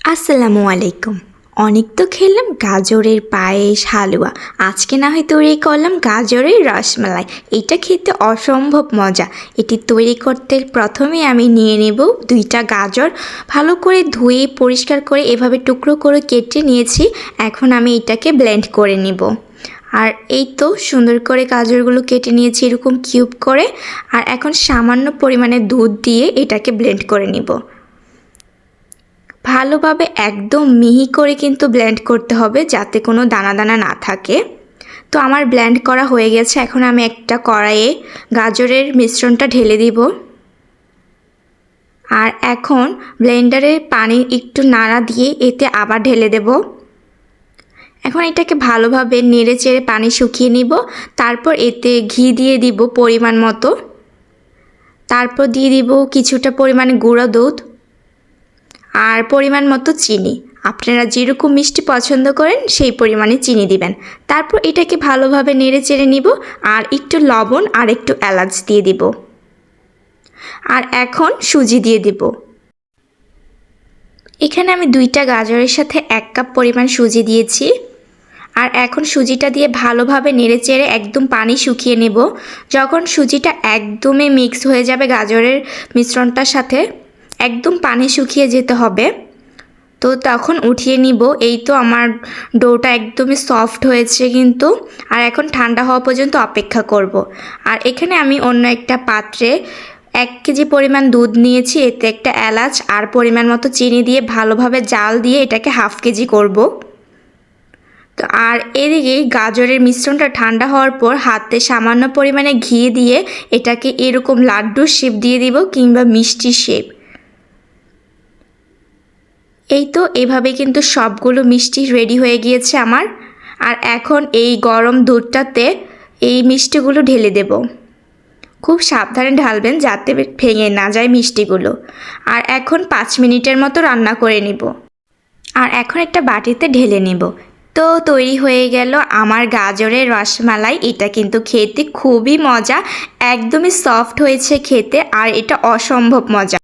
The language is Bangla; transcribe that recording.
আসসালামু আলাইকুম। অনেক তো খেলাম গাজরের পায়েস হালুয়া, আজকে না হয় তৈরি করলাম গাজরের রসমালাই। এটা খেতে অসম্ভব মজা। এটি তৈরি করতে প্রথমে আমি নিয়ে নেব 2টা গাজর, ভালো করে ধুয়ে পরিষ্কার করে এভাবে টুকরো করে কেটে নিয়েছি। এখন আমি এটাকে ব্লেন্ড করে নিব। আর এই তো সুন্দর করে গাজরগুলো কেটে নিয়েছি এরকম কিউব করে। আর এখন সামান্য পরিমাণে দুধ দিয়ে এটাকে ব্লেন্ড করে নিব। ভালোভাবে একদম মিহি করে কিন্তু ব্লেন্ড করতে হবে, যাতে কোনো দানা দানা না থাকে। তো আমার ব্লেন্ড করা হয়ে গেছে। এখন আমি একটা কড়াইয়ে গাজরের মিশ্রণটা ঢেলে দিব। আর এখন ব্লেন্ডারে পানি একটু নাড়া দিয়ে এতে আবার ঢেলে দেব। এখন এটাকে ভালোভাবে নেড়ে চেড়ে পানি শুকিয়ে নিব। তারপর এতে ঘি দিয়ে দিব পরিমাণ মতো। তারপর দিয়ে দিব কিছুটা পরিমাণে গুঁড়ো দুধ আর পরিমাণ মতো চিনি। আপনারা যেরকম মিষ্টি পছন্দ করেন সেই পরিমাণে চিনি দিবেন। তারপর এটাকে ভালোভাবে নেড়ে চেড়ে নিব। আর একটু লবণ আর একটু এলাচ দিয়ে দিব। আর এখন সুজি দিয়ে দিব। এখানে আমি 2টা গাজরের সাথে 1 কাপ পরিমাণ সুজি দিয়েছি। আর এখন সুজিটা দিয়ে ভালোভাবে নেড়ে চেড়ে একদম পানি শুকিয়ে নেব। যখন সুজিটা একদমই মিক্স হয়ে যাবে গাজরের মিশ্রণটার সাথে, একদম পানি শুকিয়ে যেতে হবে, তো তখন উঠিয়ে নিব। এই তো আমার ডোটা একদমই সফট হয়েছে কিন্তু। আর এখন ঠান্ডা হওয়া পর্যন্ত অপেক্ষা করব। আর এখানে আমি অন্য একটা পাত্রে 1 কেজি পরিমাণ দুধ নিয়েছি, এতে একটা এলাচ আর পরিমাণ মতো চিনি দিয়ে ভালোভাবে জাল দিয়ে এটাকে হাফ কেজি করব। তো আর এদিকে গাজরের মিশ্রণটা ঠান্ডা হওয়ার পর হাতে সামান্য পরিমাণে ঘি দিয়ে এটাকে এরকম লাড্ডুর শেপ দিয়ে দিব কিংবা মিষ্টি শেপ। এই তো এভাবে কিন্তু সবগুলো মিষ্টি রেডি হয়ে গিয়েছে আমার। আর এখন এই গরম দুধটাতে এই মিষ্টিগুলো ঢেলে দেব। খুব সাবধানে ঢালবেন যাতে ভেঙে না যায় মিষ্টিগুলো। আর এখন 5 মিনিটের মতো রান্না করে নিব। আর এখন একটা বাটিতে ঢেলে নেব। তো তৈরি হয়ে গেল আমার গাজরের রসমালাই। এটা কিন্তু খেতে খুবই মজা, একদমই সফট হয়েছে খেতে, আর এটা অসম্ভব মজা।